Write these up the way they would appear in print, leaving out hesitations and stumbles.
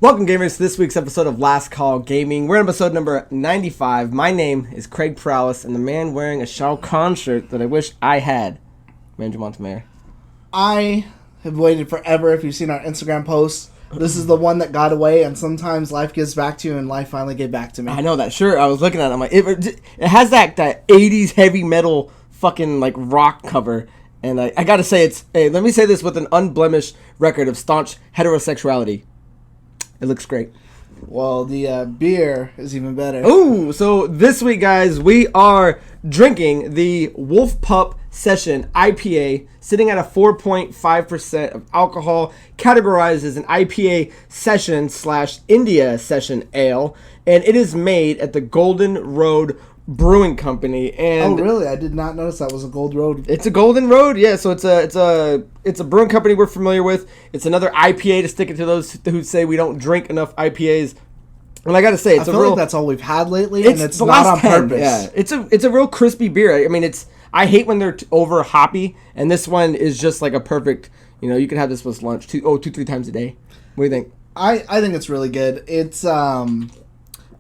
Welcome, gamers, to this week's episode of Last Call Gaming. We're in episode number 95. My name is Craig Prowlis, and the man wearing a Shao Kahn shirt that I wish I had, Andrew Montemayor. I have waited forever. If you've seen our Instagram posts, this is the one that got away, and sometimes life gives back to you, and life finally gave back to me. I know that shirt. I was looking at it. I'm like, it has that 80s heavy metal fucking like rock cover. And I gotta say, let me say this with an unblemished record of staunch heterosexuality. It looks great. Well, the beer is even better. Ooh, so this week, guys, we are drinking the Wolf Pup Session IPA, sitting at a 4.5% of alcohol, categorized as an IPA session / India session ale, and it is made at the Golden Road Brewing Company. And oh, really? I did not notice that was a Gold Road. It's a Golden Road, yeah. So it's a brewing company we're familiar with. It's another IPA to stick it to those who say we don't drink enough IPAs. And I gotta say, I feel like that's all we've had lately, and it's not on purpose. Yeah, it's a real crispy beer. I mean, I hate when they're over hoppy, and this one is just like a perfect. You can have this with lunch 2-3 times a day. What do you think? I think it's really good. It's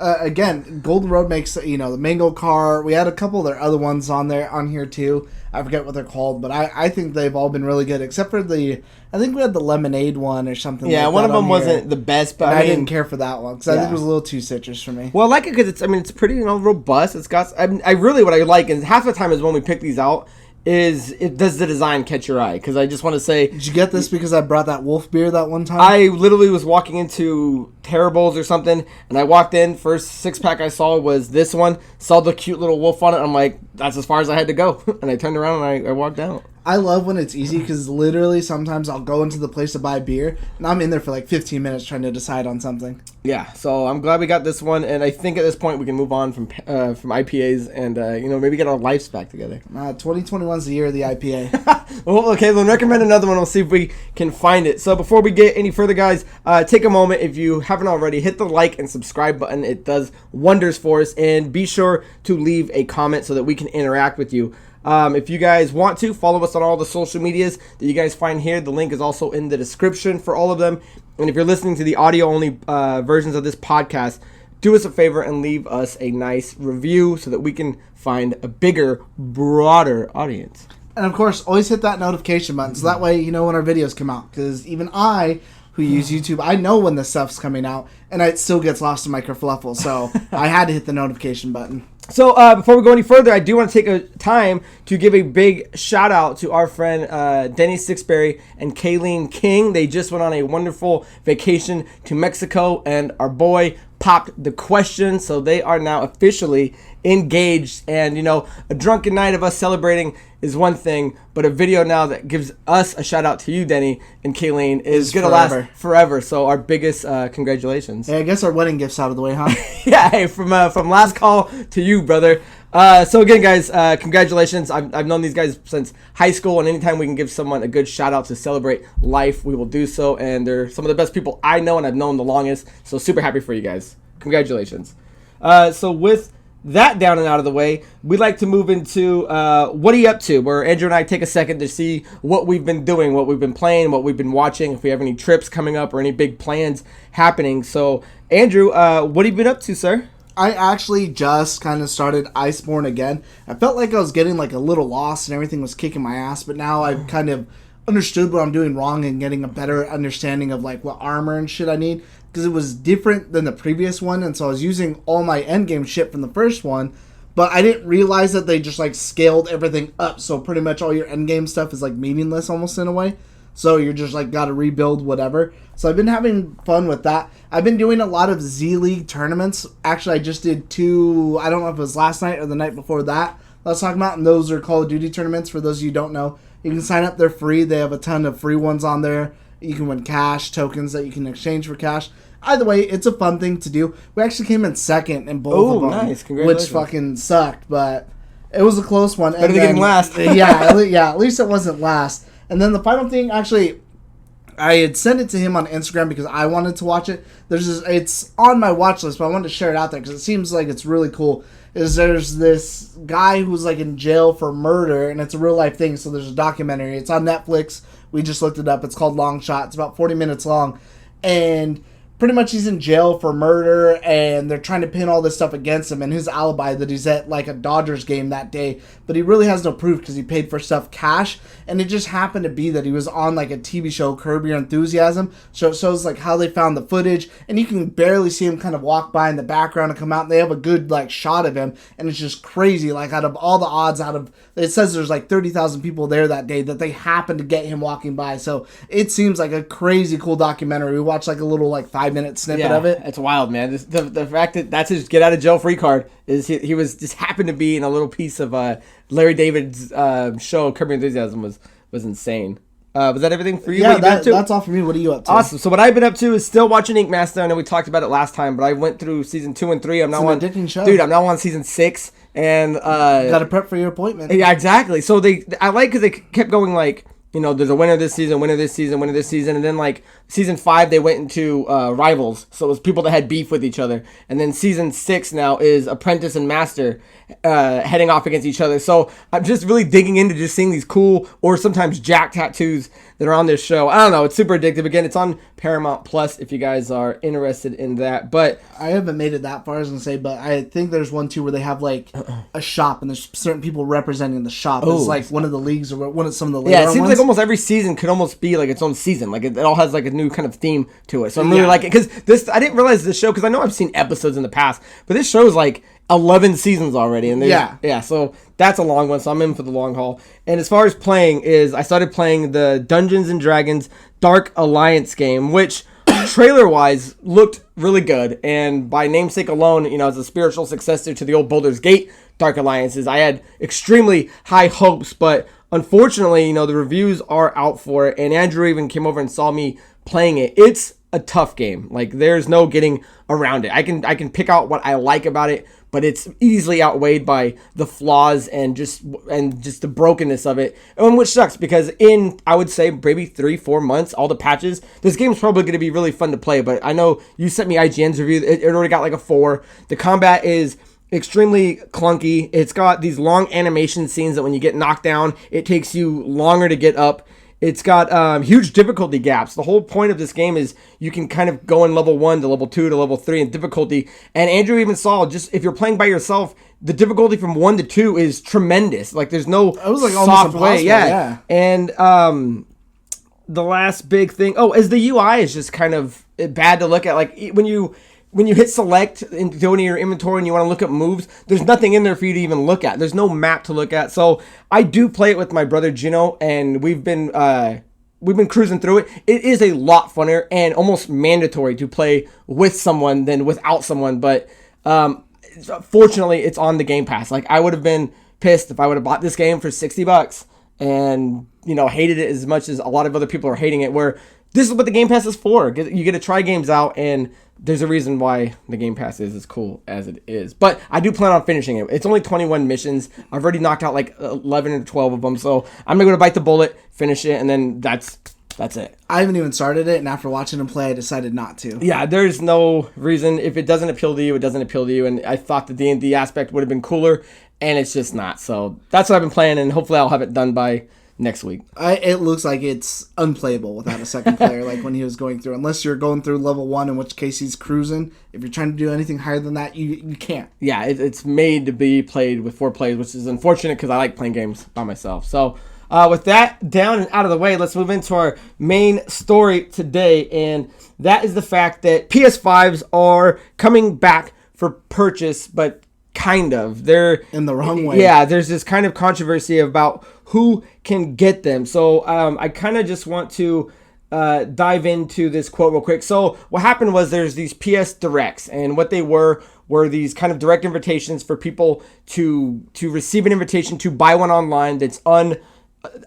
again, Golden Road makes the mango car. We had a couple of their other ones on here too. I forget what they're called, but I think they've all been really good, except for I think we had the lemonade one or something. Yeah, one of them wasn't the best, but I didn't care for that one because I think it was a little too citrus for me. Well, I like it because it's pretty robust. It's got what I like, and half the time is when we pick these out. Does the design catch your eye? Because I just want to say... Did you get this because I brought that wolf beer that one time? I literally was walking into Terrible's or something, and I walked in, first six-pack I saw was this one, saw the cute little wolf on it, I'm like, that's as far as I had to go. And I turned around and I walked out. I love when it's easy because literally sometimes I'll go into the place to buy beer, and I'm in there for like 15 minutes trying to decide on something. Yeah, so I'm glad we got this one, and I think at this point we can move on from IPAs and maybe get our lives back together. 2021's the year of the IPA. Well, okay, then recommend another one. We'll see if we can find it. So before we get any further, guys, take a moment. If you haven't already, hit the like and subscribe button. It does wonders for us, and be sure to leave a comment so that we can interact with you. If you guys want to, follow us on all the social medias that you guys find here. The link is also in the description for all of them. And if you're listening to the audio-only versions of this podcast, do us a favor and leave us a nice review so that we can find a bigger, broader audience. And, of course, always hit that notification button so that way you know when our videos come out. Because even I, who use YouTube, I know when the stuff's coming out, and it still gets lost in my kerfluffle. So I had to hit the notification button. So before we go any further, I do want to take a time to give a big shout out to our friend Denny Sixberry and Kayleen King. They just went on a wonderful vacation to Mexico, and our boy popped the question, so they are now officially engaged. And a drunken night of us celebrating is one thing, but a video now that gives us a shout out to you, Denny and Kayleen, is gonna last forever. So our biggest congratulations. Hey, I guess our wedding gift's out of the way, huh? Yeah, hey, from Last Call to you, brother. So again, guys, congratulations. I've known these guys since high school, and anytime we can give someone a good shout out to celebrate life, we will do so. And they're some of the best people I know, and I've known the longest. So super happy for you guys. Congratulations. So with that down and out of the way, we'd like to move into what are you up to, where Andrew and I take a second to see what we've been doing, what we've been playing, what we've been watching, if we have any trips coming up or any big plans happening. So Andrew, what have you been up to, sir? I actually just kind of started Iceborne again. I felt like I was getting like a little lost and everything was kicking my ass, but now I've kind of understood what I'm doing wrong and getting a better understanding of like what armor and shit I need, because it was different than the previous one, and so I was using all my endgame shit from the first one, but I didn't realize that they just like scaled everything up, so pretty much all your endgame stuff is like meaningless almost in a way. So you're just like got to rebuild whatever. So I've been having fun with that. I've been doing a lot of Z-League tournaments. Actually, I just did 2, I don't know if it was last night or the night before that. Let's talk about, and those are Call of Duty tournaments. For those of you who don't know, you can sign up. They're free. They have a ton of free ones on there. You can win cash, tokens that you can exchange for cash. Either way, it's a fun thing to do. We actually came in second in both of them. Nice. Congratulations. Which fucking sucked, but it was a close one. Better than getting last. At least it wasn't last. And then the final thing, actually, I had sent it to him on Instagram because I wanted to watch it. It's on my watch list, but I wanted to share it out there because it seems like it's really cool. There's this guy who's like in jail for murder, and it's a real life thing. So there's a documentary. It's on Netflix. We just looked it up. It's called Long Shot. It's about 40 minutes long, and pretty much he's in jail for murder, and they're trying to pin all this stuff against him and his alibi that he's at like a Dodgers game that day, but he really has no proof because he paid for stuff cash, and it just happened to be that he was on like a TV show, Curb Your Enthusiasm, so it shows like how they found the footage, and you can barely see him kind of walk by in the background and come out, and they have a good like shot of him, and it's just crazy, like out of all the odds, it says there's like 30,000 people there that day, that they happened to get him walking by, so it seems like a crazy cool documentary. We watched like a little like 5-minute snippet of it. It's wild, man. The fact that that's his get out of jail free card is he was just happened to be in a little piece of Larry David's show Curb Your Enthusiasm was insane. Was that everything for you? Yeah, that's all for me. What are you up to? Awesome. So what I've been up to is still watching Ink Master. I know we talked about it last time, but I went through season 2 and 3. I'm now on season 6, and gotta prep for your appointment. Yeah, exactly. So I like because they kept going like, you know, there's a winner this season, winner this season, winner this season, and then like season 5 they went into rivals, so it was people that had beef with each other, and then season 6 now is apprentice and master heading off against each other. So I'm just really digging into just seeing these cool or sometimes jack tattoos that are on this show. I don't know, it's super addictive. Again, it's on Paramount Plus if you guys are interested in that. But I haven't made it that far, I was gonna say, but I think there's one too where they have like a shop and there's certain people representing the shop. It's like one of the leagues or one of some of the later it seems ones. like almost every season could almost be like its own season. Like it all has like a new kind of theme to it. So I'm really like it because this I didn't realize this show because I know I've seen episodes in the past, but this show's like 11 seasons already, and so that's a long one, so I'm in for the long haul. And as far as playing is, I started playing the Dungeons and Dragons Dark Alliance game, which trailer wise looked really good, and by namesake alone, you know, as a spiritual successor to the old Baldur's Gate Dark Alliances, I had extremely high hopes, but unfortunately, you know, the reviews are out for it, and Andrew even came over and saw me playing it. It's a tough game. Like, there's no getting around it. I can pick out what I like about it, but it's easily outweighed by the flaws and just the brokenness of it, and which sucks because in, I would say, maybe 3-4 months, all the patches, this game's probably going to be really fun to play. But I know you sent me IGN's review. It already got like a 4. The combat is extremely clunky. It's got these long animation scenes that when you get knocked down, it takes you longer to get up. It's got huge difficulty gaps. The whole point of this game is you can kind of go in level 1 to level 2 to level 3 in difficulty. And Andrew even saw, just if you're playing by yourself, the difficulty from 1 to 2 is tremendous. Like, there's no soft way. Yeah. And the last big thing, is the UI is just kind of bad to look at. Like, when you hit select and go into your inventory and you want to look at moves, there's nothing in there for you to even look at. There's no map to look at. So I do play it with my brother Gino, and we've been cruising through it. It is a lot funner and almost mandatory to play with someone than without someone. But fortunately, it's on the Game Pass. Like, I would have been pissed if I would have bought this game for $60 and, you know, hated it as much as a lot of other people are hating it, where this is what the Game Pass is for. You get to try games out, and there's a reason why the Game Pass is as cool as it is. But I do plan on finishing it. It's only 21 missions. I've already knocked out like 11 or 12 of them. So I'm going to bite the bullet, finish it, and then that's it. I haven't even started it, and after watching him play, I decided not to. Yeah, there's no reason. If it doesn't appeal to you, it doesn't appeal to you. And I thought the D&D aspect would have been cooler, and it's just not. So that's what I've been playing, and hopefully I'll have it done by next week. It looks like it's unplayable without a second player, like when he was going through. Unless you're going through level 1, in which case he's cruising. If you're trying to do anything higher than that, you can't. Yeah, it's made to be played with 4 players, which is unfortunate because I like playing games by myself. So with that down and out of the way, let's move into our main story today, and that is the fact that PS5s are coming back for purchase, but kind of. They're in the wrong way. Yeah, there's this kind of controversy about who can get them. So I kind of just want to dive into this quote real quick. So what happened was there's these PS Directs, and what they were these kind of direct invitations for people to receive an invitation to buy one online that's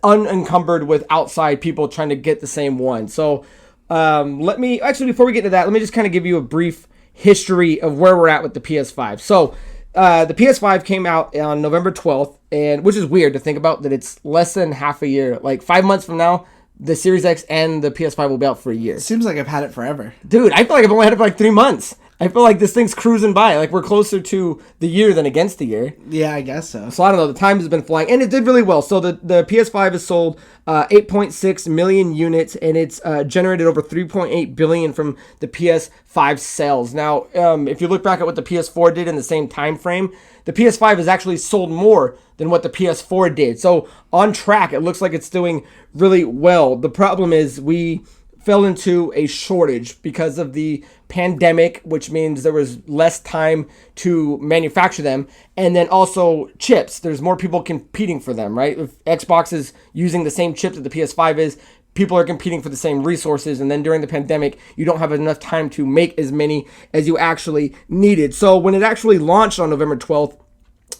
unencumbered with outside people trying to get the same one. So before we get into that, let me just kind of give you a brief history of where we're at with the PS5. So the PS5 came out on November 12th, and which is weird to think about that it's less than half a year. Like 5 months from now, the Series X and the PS5 will be out for a year. It seems like I've had it forever. Dude, I feel like I've only had it for like 3 months. I feel like this thing's cruising by. Like, we're closer to the year than against the year. Yeah, I guess so. So I don't know. The time has been flying, and it did really well. So the PS5 has sold 8.6 million units, and it's generated over 3.8 billion from the PS5 sales. Now, if you look back at what the PS4 did in the same time frame, the PS5 has actually sold more than what the PS4 did. So on track, it looks like it's doing really well. The problem is we fell into a shortage because of the pandemic, which means there was less time to manufacture them, and then also chips. There's more people competing for them, right? If Xbox is using the same chip that the PS5 is, people are competing for the same resources, and then during the pandemic, you don't have enough time to make as many as you actually needed. So when it actually launched on November 12th,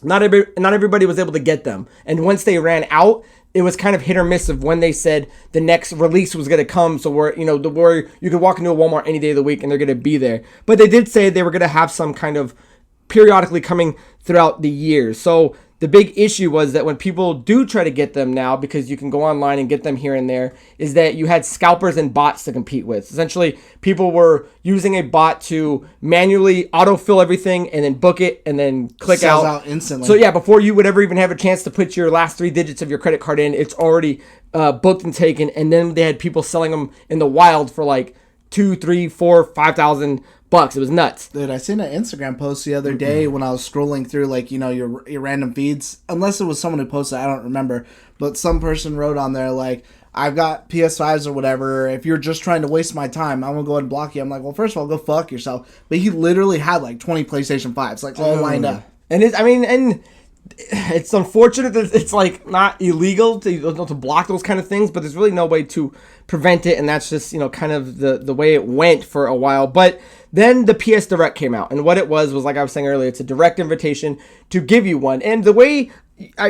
not everybody was able to get them, and once they ran out, it was kind of hit or miss of when they said the next release was going to come. So where you could walk into a Walmart any day of the week and they're going to be there. But they did say they were going to have some kind of periodically coming throughout the year. So the big issue was that when people do try to get them now, because you can go online and get them here and there, is that you had scalpers and bots to compete with. Essentially, people were using a bot to manually autofill everything and then book it and then click Sells out instantly. So yeah, before you would ever even have a chance to put your last 3 digits of your credit card in, it's already booked and taken. And then they had people selling them in the wild for like $2,000, $3,000, $4,000, $5,000. It was nuts. Dude, I seen an Instagram post the other day when I was scrolling through, like, you know, your random feeds. Unless it was someone who posted, I don't remember. But some person wrote on there, like, I've got PS5s or whatever. If you're just trying to waste my time, I'm going to go ahead and block you. I'm like, well, first of all, go fuck yourself. But he literally had, like, 20 PlayStation 5s, like, all lined up. And it's unfortunate that it's like not illegal to block those kind of things, but there's really no way to prevent it, and that's just, you know, kind of the way it went for a while. But then the PS Direct came out, and what it was like I was saying earlier, it's a direct invitation to give you one. And the way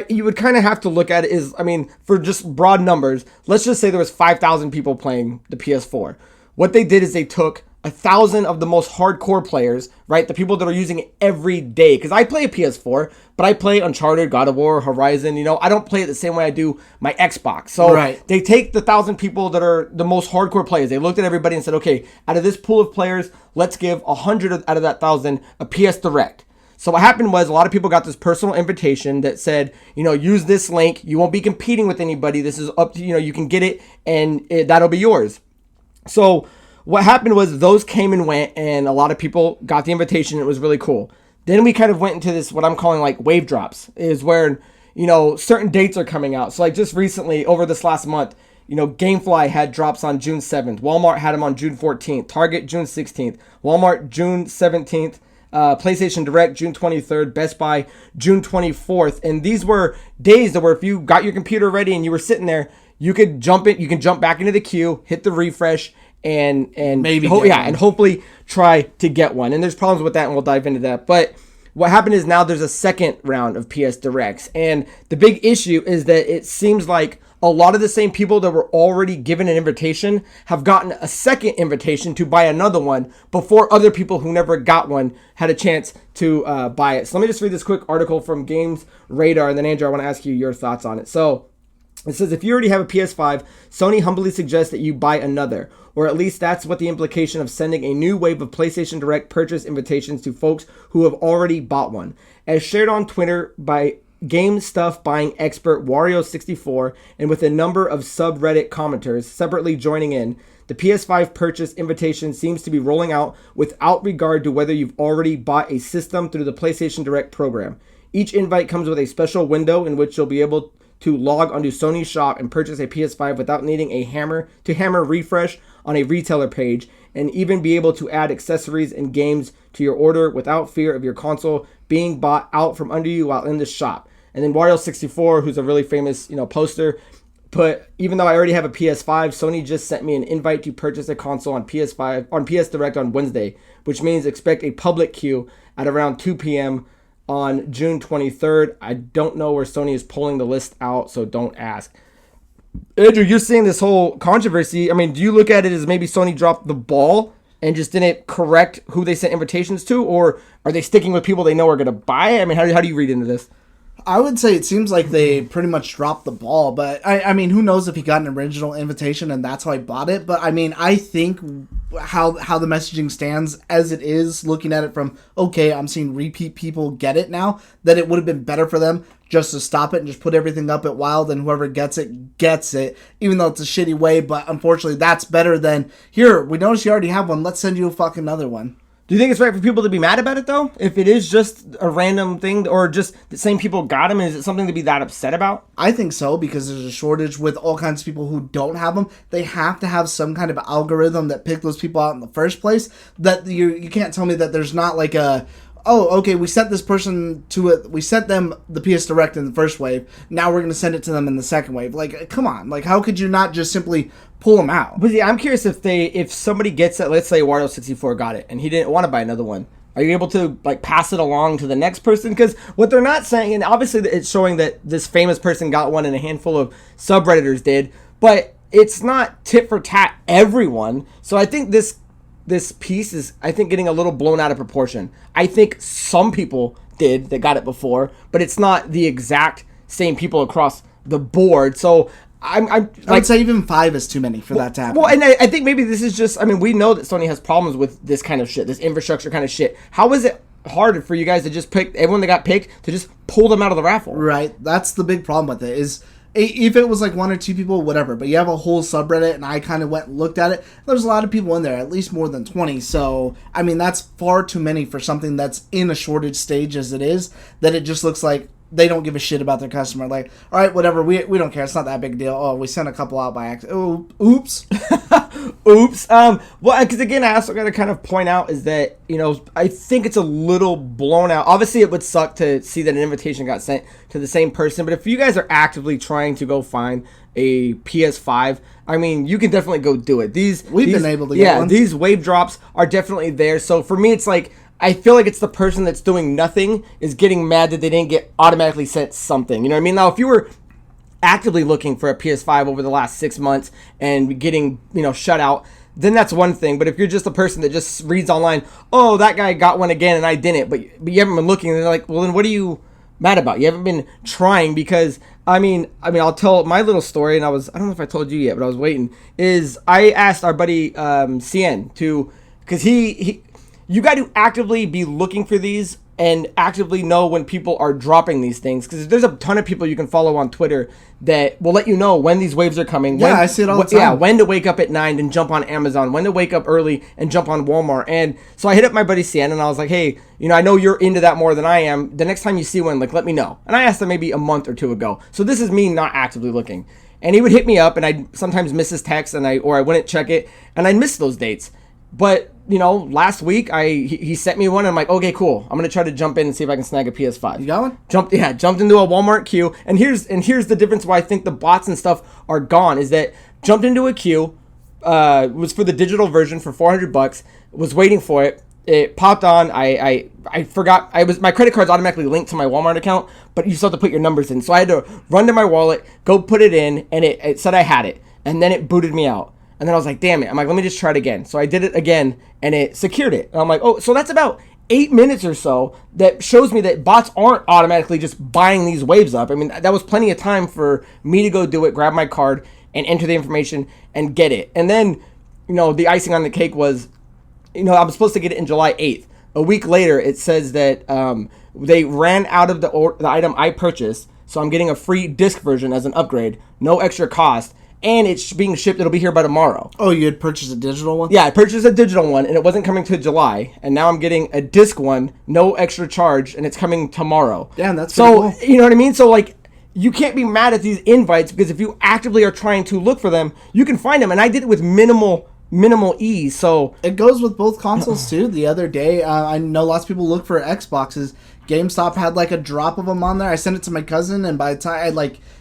you would kind of have to look at it is, I mean, for just broad numbers, let's just say there was 5,000 people playing the PS4. What they did is they took 1,000 of the most hardcore players, right? The people that are using it every day. Because I play a PS4, but I play Uncharted, God of War, Horizon. You know, I don't play it the same way I do my Xbox. So They take the 1,000 people that are the most hardcore players. They looked at everybody and said, okay, out of this pool of players, let's give 100 out of that 1,000 a PS Direct. So what happened was a lot of people got this personal invitation that said, you know, use this link. You won't be competing with anybody. This is up to, you know, you can get it and that'll be yours. So what happened was those came and went, and a lot of people got the invitation. It was really cool. Then we kind of went into this, what I'm calling like wave drops, is where, you know, certain dates are coming out. So like just recently, over this last month, you know, Gamefly had drops on June 7th. Walmart had them on June 14th. Target, June 16th. Walmart, June 17th. PlayStation Direct, June 23rd. Best Buy, June 24th. And these were days that where if you got your computer ready and you were sitting there, you could jump in, you can jump back into the queue, hit the refresh, and maybe and hopefully try to get one. And there's problems with that, and we'll dive into that. But what happened is now there's a second round of PS Directs, and the big issue is that it seems like a lot of the same people that were already given an invitation have gotten a second invitation to buy another one before other people who never got one had a chance to buy it. So let me just read this quick article from Games Radar, and then Andrew, I want to ask you your thoughts on it. So it says, if you already have a PS5, Sony humbly suggests that you buy another, or at least that's what the implication of sending a new wave of PlayStation Direct purchase invitations to folks who have already bought one. As shared on Twitter by game stuff buying expert Wario64 and with a number of subreddit commenters separately joining in, the PS5 purchase invitation seems to be rolling out without regard to whether you've already bought a system through the PlayStation Direct program. Each invite comes with a special window in which you'll be able to log onto Sony's shop and purchase a PS5 without needing a hammer refresh on a retailer page, and even be able to add accessories and games to your order without fear of your console being bought out from under you while in the shop. And then Wario64, who's a really famous, you know, poster, put, even though I already have a PS5, Sony just sent me an invite to purchase a console on PS5 on PS Direct on Wednesday, which means expect a public queue at around 2 p.m. on June 23rd. I don't know where Sony is pulling the list out, so don't ask. Andrew, you're seeing this whole controversy. I mean, do you look at it as maybe Sony dropped the ball and just didn't correct who they sent invitations to, or are they sticking with people they know are going to buy it? I mean, how do you read into this? I would say it seems like they pretty much dropped the ball, but I mean, who knows if he got an original invitation and that's how he bought it. But I mean, I think how the messaging stands as it is, looking at it from, okay, I'm seeing repeat people get it now, that it would have been better for them just to stop it and just put everything up at Wild, and whoever gets it, even though it's a shitty way. But unfortunately, that's better than, here, we noticed you already have one, let's send you a fucking another one. Do you think it's right for people to be mad about it, though? If it is just a random thing, or just the same people got them, is it something to be that upset about? I think so, because there's a shortage with all kinds of people who don't have them. They have to have some kind of algorithm that picked those people out in the first place. That you can't tell me that there's not like a, oh, okay, we sent this person to it. We sent them the PS Direct in the first wave. Now we're going to send it to them in the second wave. Like, come on. Like, how could you not just simply pull them out? But yeah, I'm curious if somebody gets it, let's say Wario64 got it, and he didn't want to buy another one. Are you able to like pass it along to the next person? Because what they're not saying, and obviously it's showing that this famous person got one and a handful of subredditors did, but it's not tit for tat everyone. So I think this piece is, I think, getting a little blown out of proportion. I think some people did that got it before, but it's not the exact same people across the board. So I would say even 5 is too many for that to happen. Well, and I think maybe this is just, I mean, we know that Sony has problems with this kind of shit, this infrastructure kind of shit. How is it hard for you guys to just pick everyone that got picked to just pull them out of the raffle? Right. That's the big problem with it, is if it was like 1 or 2 people, whatever, but you have a whole subreddit, and I kind of went and looked at it, there's a lot of people in there, at least more than 20, so, I mean, that's far too many for something that's in a shortage stage as it is, that it just looks like they don't give a shit about their customer. Like, all right, whatever, we don't care, it's not that big a deal. Oh, we sent a couple out by accident. Oh, oops. Oops. Well, because again, I also got to kind of point out is that, you know, I think it's a little blown out. Obviously, it would suck to see that an invitation got sent to the same person, but if you guys are actively trying to go find a PS5, I mean, you can definitely go do it. We've been able to get one. These wave drops are definitely there. So for me, it's like, I feel like it's the person that's doing nothing is getting mad that they didn't get automatically sent something. You know what I mean? Now, if you were actively looking for a PS5 over the last 6 months and getting, you know, shut out, then that's one thing. But if you're just a person that just reads online, oh, that guy got one again and I didn't, but you haven't been looking, and they're like, well, then what are you mad about? You haven't been trying. Because I mean, I'll tell my little story, and I don't know if I told you yet, but I was waiting. Is I asked our buddy CN to, because you got to actively be looking for these and actively know when people are dropping these things, because there's a ton of people you can follow on Twitter that will let you know when these waves are coming. Yeah, I see it all the time. Yeah, when to wake up at 9 and jump on Amazon, when to wake up early and jump on Walmart. And so I hit up my buddy Sian, and I was like, hey, you know, I know you're into that more than I am. The next time you see one, like, let me know. And I asked him maybe a month or 2 ago. So this is me not actively looking. And he would hit me up, and I'd sometimes miss his text, or I wouldn't check it, and I'd miss those dates. But, you know, last week he sent me one, and I'm like, okay, cool. I'm gonna try to jump in and see if I can snag a PS5. You got one? Jumped into a Walmart queue, and here's the difference why I think the bots and stuff are gone, is that jumped into a queue, was for the digital version for $400, was waiting for it. It popped on. I forgot. My credit card's automatically linked to my Walmart account, but you still have to put your numbers in. So I had to run to my wallet, go put it in, and it said I had it, and then it booted me out. And then I was like, damn it. I'm like, let me just try it again. So I did it again, and it secured it. And I'm like, oh, so that's about 8 minutes or so that shows me that bots aren't automatically just buying these waves up. I mean, that was plenty of time for me to go do it, grab my card, and enter the information and get it. And then, you know, the icing on the cake was, you know, I was supposed to get it in July 8th. A week later, it says that they ran out of the item I purchased, so I'm getting a free disc version as an upgrade, no extra cost. And it's being shipped. It'll be here by tomorrow. Oh, you had purchased a digital one? Yeah, I purchased a digital one, and it wasn't coming to July. And now I'm getting a disc one, no extra charge, and it's coming tomorrow. Damn, that's so cool. You know what I mean? So, like, you can't be mad at these invites, because if you actively are trying to look for them, you can find them. And I did it with minimal ease. So it goes with both consoles too. The other day, I know lots of people look for Xboxes. GameStop had like a drop of them on there. I sent it to my cousin, and by the time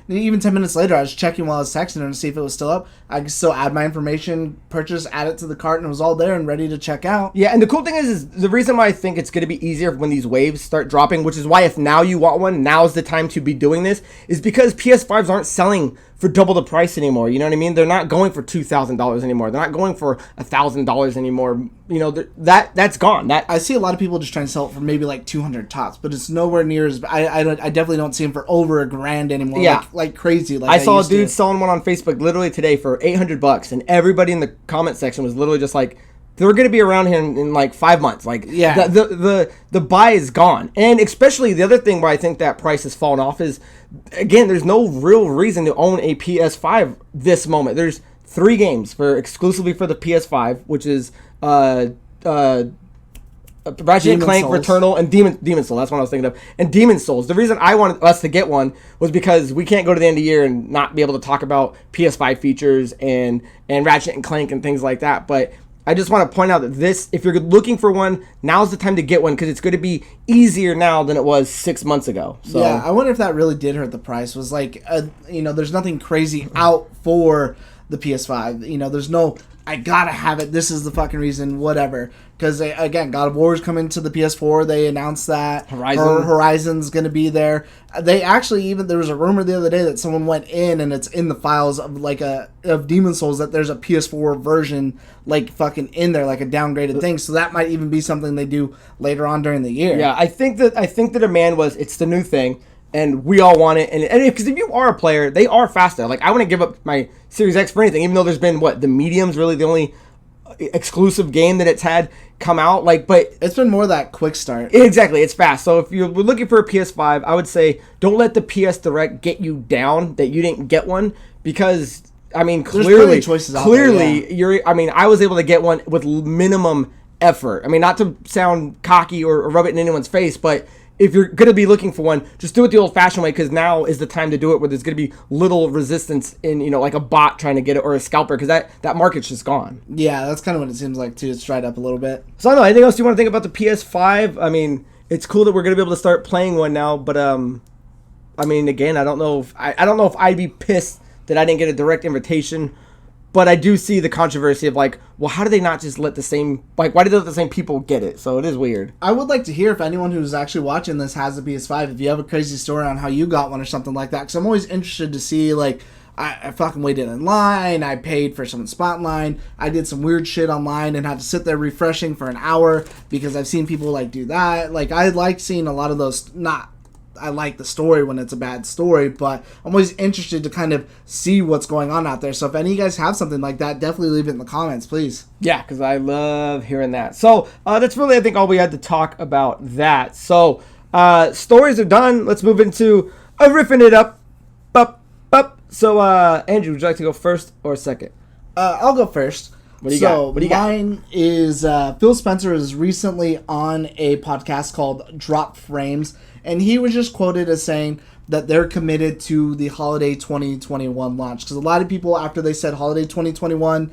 And even 10 minutes later, I was checking while I was texting her to see if it was still up. I could still add my information, purchase, add it to the cart, and it was all there and ready to check out. Yeah, and the cool thing is the reason why I think it's going to be easier when these waves start dropping, which is why if now you want one, now's the time to be doing this, is because PS5s aren't selling for double the price anymore. You know what I mean? They're not going for $2,000 anymore. They're not going for $1,000 anymore. You know, that's gone. I see a lot of people just trying to sell it for maybe like 200 tops, but it's nowhere near as. I definitely don't see them for over $1,000 anymore. Yeah, like crazy. Like I saw a dude selling one on Facebook literally today for $800, and everybody in the comment section was literally just like, they're going to be around here in like 5 months. Like, yeah, the buy is gone. And especially the other thing where I think that price has fallen off is, again, there's no real reason to own a PS5 this moment. There's 3 games exclusively for the PS5, which is Ratchet and Clank, Souls. Returnal, and Demon Soul. That's what I was thinking of. And Demon Souls. The reason I wanted us to get one was because we can't go to the end of the year and not be able to talk about PS5 features and Ratchet and Clank and things like that. But I just want to point out that this, if you're looking for one, now's the time to get one because it's going to be easier now than it was 6 months ago. So yeah, I wonder if that really did hurt the price. Was like, there's nothing crazy out for the PS5. You know, there's no, I gotta have it. This is the fucking reason, whatever. Because, again, God of War is coming to the PS4. They announced that. Horizon's going to be there. They actually, there was a rumor the other day that someone went in and it's in the files of of Demon Souls that there's a PS4 version like fucking in there, like a downgraded thing. So that might even be something they do later on during the year. Yeah, I think the demand was, it's the new thing. And we all want it. And because if you are a player, they are faster. Like, I wouldn't give up my Series X for anything, even though there's been, the medium's really the only exclusive game that it's had come out. But it's been more of that quick start. Exactly, it's fast. So if you're looking for a PS5, I would say don't let the PS Direct get you down that you didn't get one, because I mean, clearly choices out there, yeah. I was able to get one with minimum effort. I mean, not to sound cocky or rub it in anyone's face, but if you're going to be looking for one, just do it the old-fashioned way, because now is the time to do it where there's going to be little resistance in, like a bot trying to get it or a scalper, because that market's just gone. Yeah, that's kind of what it seems like, too. It's dried up a little bit. So I don't know. Anything else you want to think about the PS5? I mean, it's cool that we're going to be able to start playing one now, but, again, I don't know if I'd be pissed that I didn't get a direct invitation. But I do see the controversy of how do they not just let the same, why did they let the same people get it? So it is weird. I would like to hear if anyone who's actually watching this has a PS5, if you have a crazy story on how you got one or something like that. Because I'm always interested to see, I fucking waited in line, I paid for someone's spot in line, I did some weird shit online and had to sit there refreshing for an hour because I've seen people do that. I like seeing a lot of those, I like the story when it's a bad story, but I'm always interested to kind of see what's going on out there. So if any of you guys have something like that, definitely leave it in the comments, please. Yeah, because I love hearing that. So that's really, I think, all we had to talk about that. So stories are done. Let's move into riffing it up. So Andrew, would you like to go first or second? I'll go first. What do you got? What do you got? Mine is Phil Spencer is recently on a podcast called Drop Frames, and he was just quoted as saying that they're committed to the holiday 2021 launch. Because a lot of people, after they said holiday 2021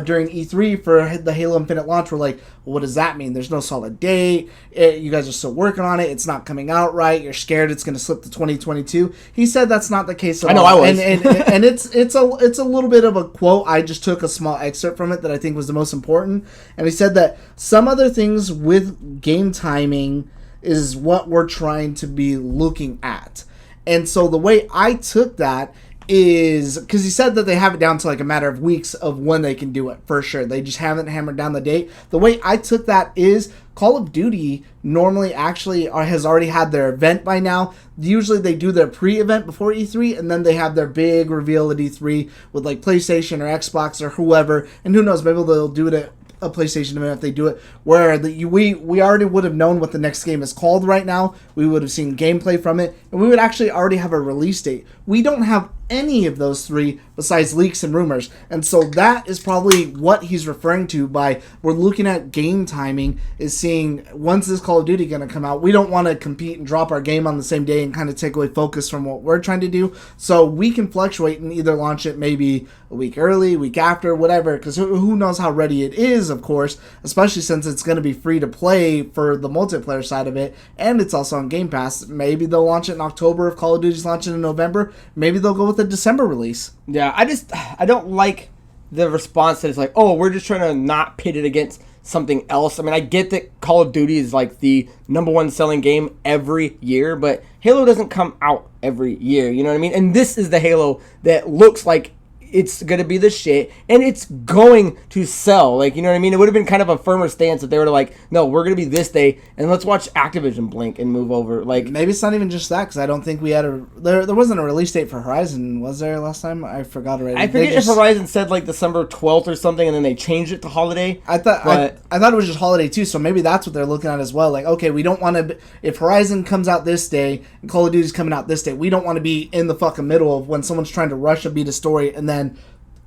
during E3 for the Halo Infinite launch, were like, well, what does that mean? There's no solid date. You guys are still working on it. It's not coming out right. You're scared it's going to slip to 2022. He said that's not the case at all. I know I was. And it's a little bit of a quote. I just took a small excerpt from it that I think was the most important. And he said that some other things with game timing is what we're trying to be looking at. And so the way I took that is, because he said that they have it down to a matter of weeks of when they can do it, for sure. They just haven't hammered down the date. The way I took that is Call of Duty normally actually has already had their event by now. Usually they do their pre-event before E3, and then they have their big reveal at E3 with PlayStation or Xbox or whoever. And who knows, maybe they'll do it at a PlayStation event if they do it, where we already would have known what the next game is called right now. We would have seen gameplay from it, and we would actually already have a release date. We don't have any of those three besides leaks and rumors. And so that is probably what he's referring to by we're looking at game timing, is seeing when's this Call of Duty going to come out. We don't want to compete and drop our game on the same day and kind of take away focus from what we're trying to do. So we can fluctuate and either launch it maybe a week early, week after, whatever, because who knows how ready it is, of course, especially since it's going to be free to play for the multiplayer side of it, and it's also on Game Pass. Maybe they'll launch it in October if Call of Duty's launching in November. Maybe they'll go with a December release. Yeah, I don't like the response that it's like, oh, we're just trying to not pit it against something else. I mean, I get that Call of Duty is like the number one selling game every year, but Halo doesn't come out every year, you know what I mean? And this is the Halo that looks like it's going to be the shit, and it's going to sell. Like, you know what I mean? It would have been kind of a firmer stance if they were to like, no, we're going to be this day, and let's watch Activision blink and move over. Like, maybe it's not even just that, because I don't think we had there wasn't a release date for Horizon, was there last time? I forgot already. I forget if Horizon said like December 12th or something, and then they changed it to holiday. I thought it was just holiday too, so maybe that's what they're looking at as well. Like, okay, we don't want to, if Horizon comes out this day and Call of Duty's coming out this day, we don't want to be in the fucking middle of when someone's trying to rush a beat a story, and then,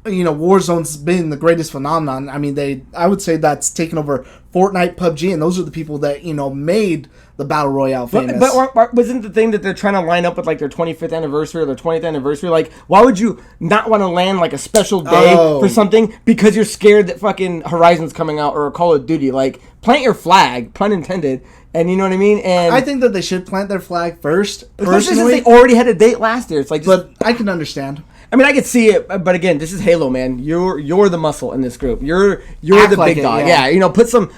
you know, Warzone's been the greatest phenomenon. I mean, I would say that's taken over Fortnite, PUBG, and those are the people that, you know, made the Battle Royale famous. But wasn't the thing that they're trying to line up with, like, their 25th anniversary or their 20th anniversary? Like, why would you not want to land, like, a special day for something because you're scared that fucking Horizon's coming out or Call of Duty? Like, plant your flag, pun intended, and you know what I mean? And I think that they should plant their flag first, especially since they already had a date last year. It's like, but I can understand. I mean, I could see it, but again, this is Halo, man. You're the muscle in this group. You're the big dog. Yeah, you know, put some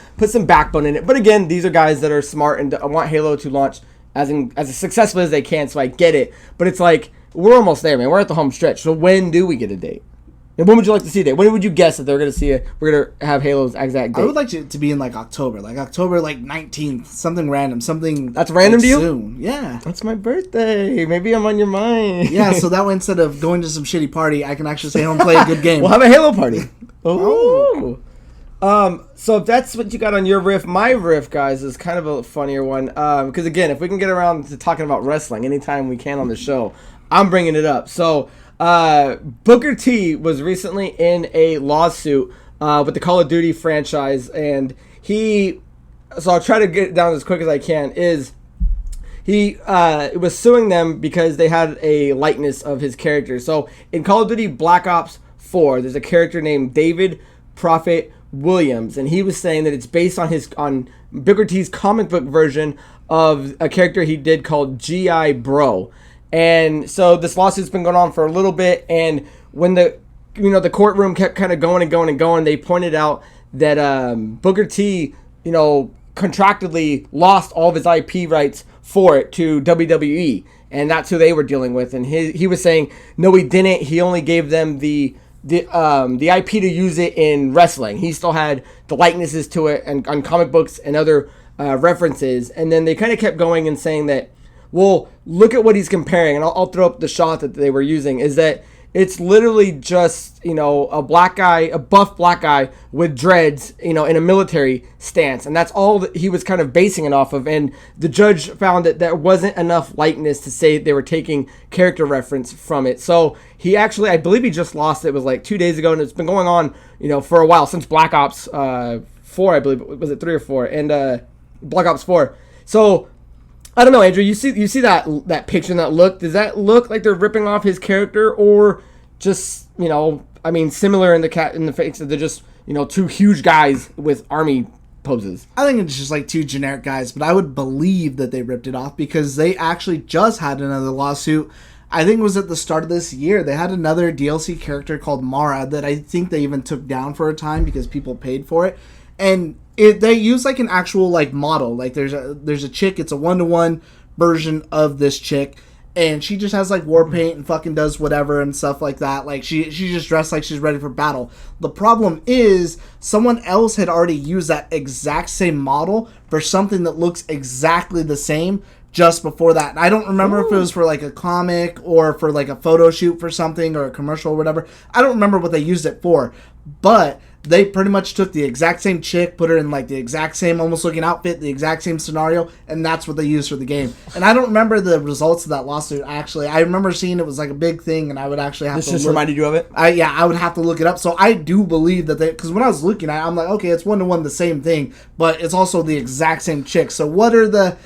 backbone in it. But again, these are guys that are smart and want Halo to launch as successfully as they can. So I get it, but it's like we're almost there, man. We're at the home stretch. So when do we get a date? And when would you like to see a date? When would you guess that they're going to see it? We're going to have Halo's exact date. I would like to be in like October 19th, something random, something that's random to you. Soon. Yeah, that's my birthday. Maybe I'm on your mind. Yeah, so that way instead of going to some shitty party, I can actually stay home and play a good game. We'll have a Halo party. Oh. So if that's what you got on your riff, my riff, guys, is kind of a funnier one. Because again, if we can get around to talking about wrestling anytime we can on the show, I'm bringing it up. So. Booker T was recently in a lawsuit with the Call of Duty franchise, and so I'll try to get it down as quick as I can, he was suing them because they had a likeness of his character. So in Call of Duty Black Ops 4, there's a character named David Prophet Williams, and he was saying that it's based on Booker T's comic book version of a character he did called G.I. Bro. And so this lawsuit's been going on for a little bit, and when the courtroom kept kind of going and going and going, they pointed out that Booker T, contractually lost all of his IP rights for it to WWE, and that's who they were dealing with. And he was saying, no, he didn't. He only gave them the IP to use it in wrestling. He still had the likenesses to it and on comic books and other references. And then they kind of kept going and saying that, well, look at what he's comparing, and I'll throw up the shot that they were using, is that it's literally just, a black guy, a buff black guy with dreads, in a military stance. And that's all that he was kind of basing it off of. And the judge found that there wasn't enough likeness to say they were taking character reference from it. So he actually, I believe he just lost it. It was like 2 days ago, and it's been going on, for a while, since Black Ops 4, I believe. Was it 3 or 4? And Black Ops 4. So I don't know, Andrew. You see that picture and that look? Does that look like they're ripping off his character, or just similar in the face that they're just two huge guys with army poses? I think it's just like two generic guys, but I would believe that they ripped it off because they actually just had another lawsuit. I think it was at the start of this year. They had another DLC character called Mara that I think they even took down for a time because people paid for it, and they use like an actual like model. Like there's a chick. It's a 1-to-1 version of this chick, and she just has like war paint and fucking does whatever and stuff like that. Like she's just dressed like she's ready for battle. The problem is someone else had already used that exact same model for something that looks exactly the same just before that. And I don't remember if it was for like a comic or for like a photo shoot for something or a commercial or whatever. I don't remember what they used it for, but they pretty much took the exact same chick, put her in like the exact same almost looking outfit, the exact same scenario, and that's what they used for the game. And I don't remember the results of that lawsuit, actually. I remember seeing it was like a big thing, and I would actually have to This just reminded you of it? I would have to look it up. So I do believe that because when I was looking at it, I'm like, okay, it's 1-to-1 the same thing, but it's also the exact same chick. So what are the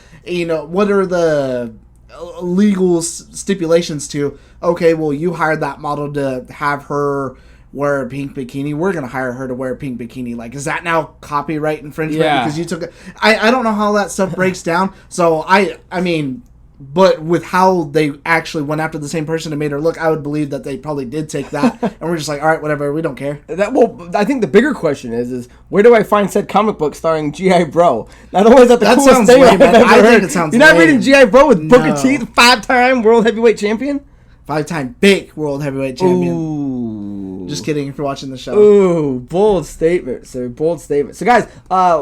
legal stipulations to, okay, well, you hired that model to have her wear a pink bikini, we're going to hire her to wear a pink bikini. Like, is that now copyright infringement? Yeah. Because you took it. I don't know how that stuff breaks down. So, I mean, but with how they actually went after the same person and made her look, I would believe that they probably did take that. And we're just like, all right, whatever, we don't care. Well, I think the bigger question is where do I find said comic book starring G.I. Bro? Not only is that the coolest thing I've ever heard. I think it sounds You're not lame. reading G.I. Bro with Booker T, the 5-time world heavyweight champion? 5-time big world heavyweight champion. Ooh. Just kidding if you're watching the show. Ooh, bold statement, sir. Bold statement. So, guys,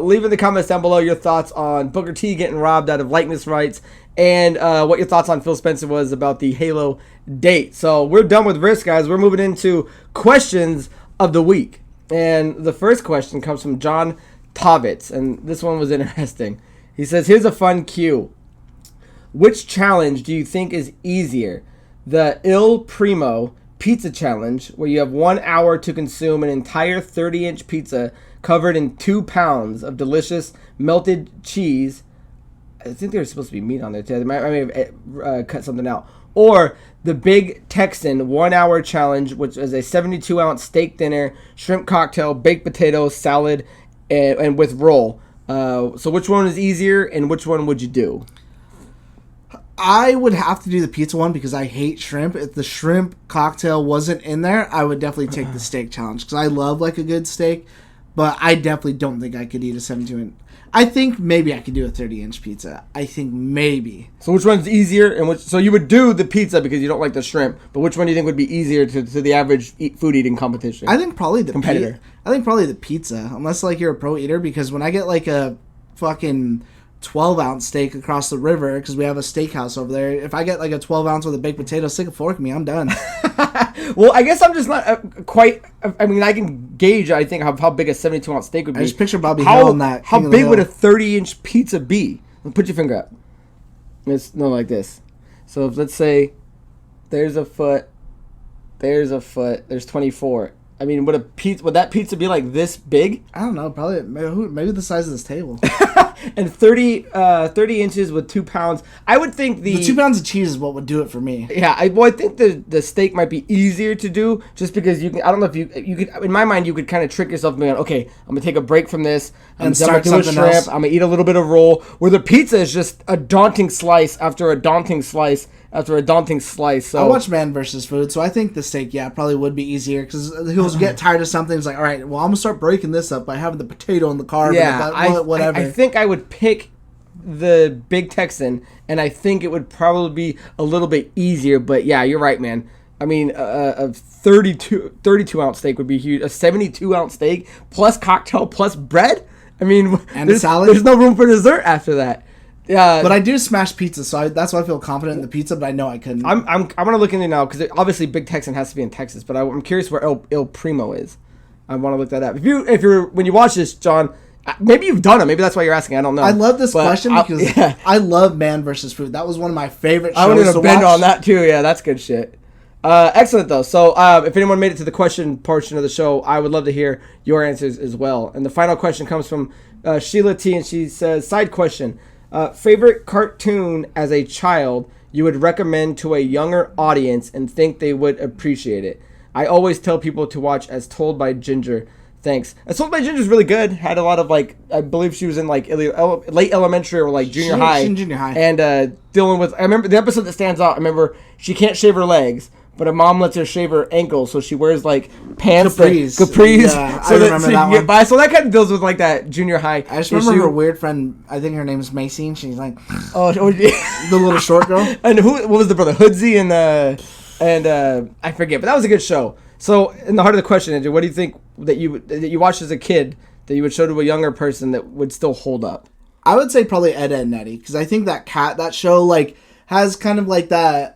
leave in the comments down below your thoughts on Booker T getting robbed out of likeness rights and what your thoughts on Phil Spencer was about the Halo date. So, we're done with Riffs, guys. We're moving into questions of the week. And the first question comes from John Tovitz, and this one was interesting. He says, here's a fun cue. Which challenge do you think is easier? The Il Primo Pizza Challenge, where you have 1 hour to consume an entire 30-inch pizza covered in 2 pounds of delicious melted cheese. I think there's supposed to be meat on there too. I may have cut something out. Or the Big Texan 1 hour challenge, which is a 72-ounce steak dinner, shrimp cocktail, baked potato, salad, and with roll. So which one is easier, and which one would you do? I would have to do the pizza one because I hate shrimp. If the shrimp cocktail wasn't in there, I would definitely take the steak challenge because I love like a good steak, but I definitely don't think I could eat a 72-inch. I think maybe I could do a 30-inch pizza. I think maybe. So which one's easier? So you would do the pizza because you don't like the shrimp, but which one do you think would be easier to the average food eating competition? I think probably the competitor. I think probably the pizza, unless like you're a pro eater, because when I get like a fucking 12-ounce steak across the river, because we have a steakhouse over there, if I get like a 12-ounce with a baked potato, stick a fork in me, I'm done. Well, I guess I'm just not quite. I mean, I can gauge, I think, how big a 72-ounce steak would be. I just picture Bobby Hill on that. How big would a 30-inch pizza be? Put your finger up. It's not like this. So if, let's say there's a foot, there's 24. I mean, would that pizza be like this big? I don't know. Probably maybe the size of this table. And 30 inches with 2 pounds. I would think the 2 pounds of cheese is what would do it for me. Yeah, I think the steak might be easier to do just because you can. I don't know if you could. In my mind, you could kind of trick yourself and be like, okay, I'm gonna take a break from this. I'm gonna do a shrimp. Else. I'm gonna eat a little bit of roll. Where the pizza is just a daunting slice after a daunting slice after a daunting slice. So I watch Man vs. Food, so I think the steak, probably would be easier because he'll get tired of something. He's like, all right, well, I'm gonna start breaking this up by having the potato and the carb. Yeah, and whatever. I think I would pick the Big Texan, and I think it would probably be a little bit easier. But yeah, you're right, man. I mean, a 32-ounce steak would be huge. A 72-ounce steak plus cocktail plus bread. I mean, and a salad. There's no room for dessert after that. Yeah, but I do smash pizza, so that's why I feel confident in the pizza. But I know I couldn't. I'm gonna look into it now because obviously Big Texan has to be in Texas. But I'm curious where Il Primo is. I want to look that up. If you're when you watch this, John, maybe you've done it. Maybe that's why you're asking. I don't know. I love this question because I love Man vs. Food. That was one of my favorite shows. I wanted to bend on that too. Yeah, that's good shit. Excellent though. So if anyone made it to the question portion of the show, I would love to hear your answers as well. And the final question comes from Sheila T, and she says, "Side question: favorite cartoon as a child you would recommend to a younger audience and think they would appreciate it? I always tell people to watch As Told by Ginger. Thanks. As Told by Ginger is really good. Had a lot of I believe she was in late elementary or junior high. She's in junior high. And dealing with, I remember the episode that stands out. I remember she can't shave her legs, but her mom lets her shave her ankles, so she wears pants capris, yeah, so that she can get by. So that kind of deals with that junior high. I just remember her weird friend. I think her name's Macy, and she's like, oh yeah. The little short girl. And what was the brother? Hoodsy and I forget, but that was a good show. So in the heart of the question, Andrew, what do you think that you watched as a kid that you would show to a younger person that would still hold up? I would say probably Ed, Edd n Eddy, because I think that show has kind of that.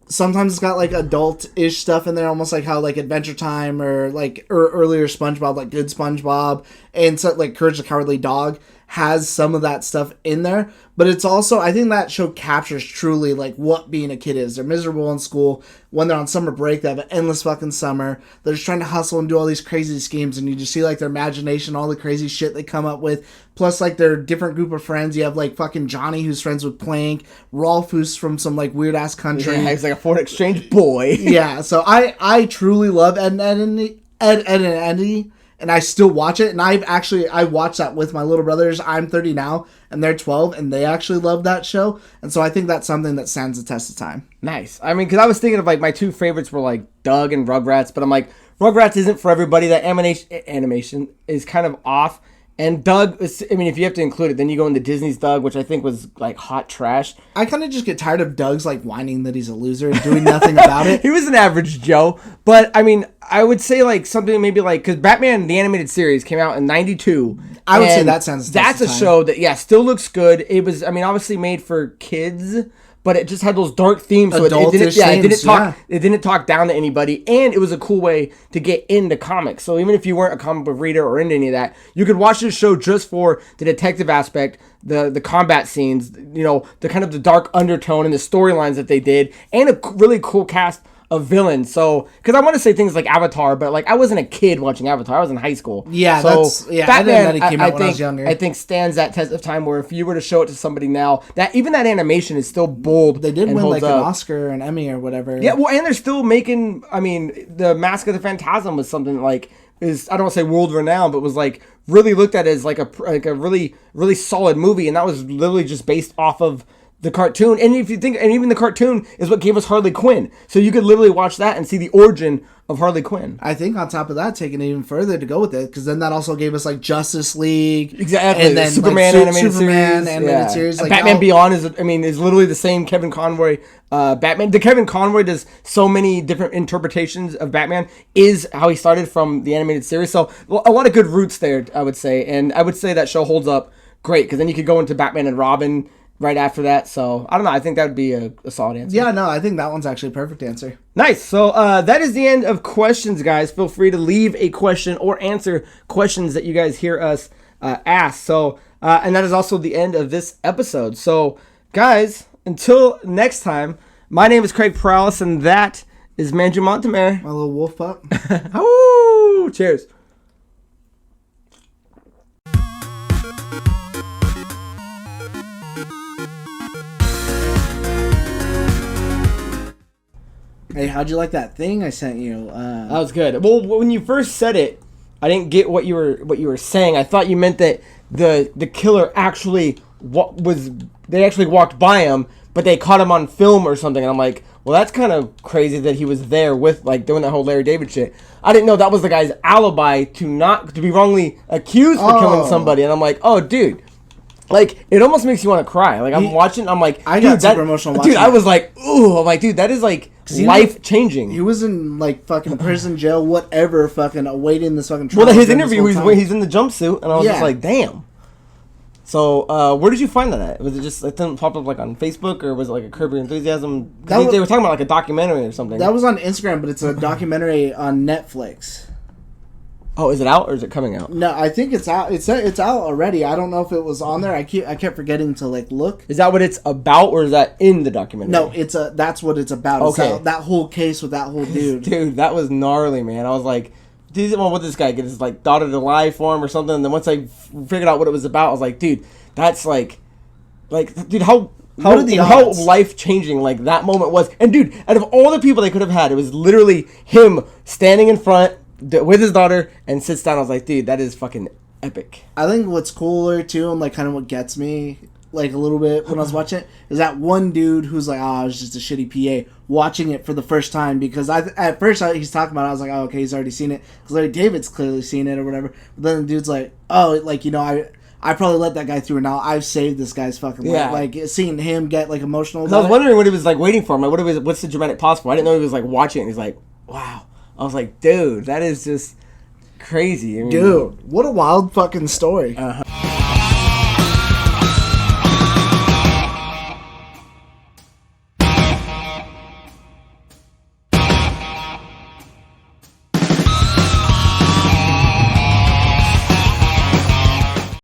sometimes it's got like adult-ish stuff in there, almost like how like Adventure Time or earlier SpongeBob, like Good SpongeBob, and so like Courage the Cowardly Dog has some of that stuff in there. But it's also, I think that show captures truly like what being a kid is. They're miserable in school. When they're on summer break, they have an endless fucking summer. They're just trying to hustle and do all these crazy schemes, and you just see like their imagination, all the crazy shit they come up with. Plus like their different group of friends. You have like fucking Johnny, who's friends with Plank, Rolf, who's from some like weird ass country. Yeah, he's like a foreign exchange boy. Yeah, so I truly love Ed and Eddie, and I still watch it. And I watched that with my little brothers. I'm 30 now, and they're 12, and they actually love that show. And so I think that's something that stands the test of time. Nice. I mean, because I was thinking of like my two favorites were like Doug and Rugrats, but I'm like, Rugrats isn't for everybody. That animation is kind of off. And Doug, I mean, if you have to include it, then you go into Disney's Doug, which I think was like hot trash. I kind of just get tired of Doug's like whining that he's a loser and doing nothing about it. He was an average Joe. But I mean, I would say like something maybe like, because Batman, the animated series, came out in 92. I would say that sounds that's a show that, yeah, still looks good. It was, I mean, obviously made for kids, but it just had those dark themes, so it didn't talk down to anybody, and it was a cool way to get into comics. So even if you weren't a comic book reader or into any of that, you could watch this show just for the detective aspect, the combat scenes, you know, the kind of the dark undertone and the storylines that they did, and a really cool cast of villains. So, because I want to say things like Avatar, but like I wasn't a kid watching Avatar. I was in high school. Yeah, so Batman, I think stands that test of time. Where if you were to show it to somebody now, that even that animation is still bold. They did win like an Oscar, an Emmy, or whatever. Yeah, well, and they're still making. I mean, the Mask of the Phantasm was something like is, I don't want to say world renowned, but was like really looked at as like a really solid movie, and that was literally just based off of the cartoon. And if you think, and even the cartoon is what gave us Harley Quinn. So you could literally watch that and see the origin of Harley Quinn. I think on top of that, taking it even further to go with it, because then that also gave us like Justice League, exactly, and then Superman like, animated series. Like, Batman Beyond is literally the same Kevin Conroy Batman. The Kevin Conroy does so many different interpretations of Batman, is how he started from the animated series. So a lot of good roots there, I would say, and I would say that show holds up great, because then you could go into Batman and Robin right after that. So I don't know, I think that would be a solid answer. Yeah, no, I think that one's actually a perfect answer. Nice. So that is the end of questions, guys. Feel free to leave a question or answer questions that you guys hear us ask. So and that is also the end of this episode. So guys, until next time, my name is Craig Prowlis, and that is Manju Montemare, my little wolf pup. Woo! Cheers. Hey, how'd you like that thing I sent you? That was good. Well, when you first said it, I didn't get what you were saying. I thought you meant that the killer actually they actually walked by him, but they caught him on film or something. And I'm like, well, that's kind of crazy that he was there with like doing that whole Larry David shit. I didn't know that was the guy's alibi to be wrongly accused for killing somebody. And I'm like, oh, dude. Like, it almost makes you want to cry. Like, I'm watching, I'm like, I got super emotional watching. Dude, I was like, ooh, I'm like, dude, that is like life-changing. He was in, like, fucking prison, jail, whatever, fucking awaiting this fucking trial. Well, his interview, he's in the jumpsuit, and I was just like, damn. So, where did you find that at? Was it just, it didn't pop up, like, on Facebook, or was it, like, a Curb Your Enthusiasm? They were talking about, like, a documentary or something. That was on Instagram, but it's a documentary on Netflix. Oh, is it out or is it coming out? No, I think it's out. It's out already. I don't know if it was on there. I kept forgetting to like look. Is that what it's about, or is that in the documentary? No, that's what it's about. Okay, it's that whole case with that whole dude. Dude, that was gnarly, man. I was like, dude, what this guy get his like daughter to lie for him or something? And then once I figured out what it was about, I was like, dude, that's like, dude, how life changing like that moment was. And dude, out of all the people they could have had, it was literally him standing in front with his daughter and sits down. I was like, dude, that is fucking epic. I think what's cooler too, and like kind of what gets me like a little bit when I was watching it, is that one dude who's like, oh, it was just a shitty PA, watching it for the first time, because at first he's talking about it, I was like, oh, okay, he's already seen it, because Larry David's clearly seen it or whatever. But then the dude's like, oh, like, you know, I probably let that guy through, and now I've saved this guy's fucking life. Like, seeing him get like emotional about I was wondering what he was like waiting for him. Like, what's the dramatic pause for? I didn't know he was like watching it, and he's like, wow. I was like, dude, that is just crazy. I mean, dude, what a wild fucking story.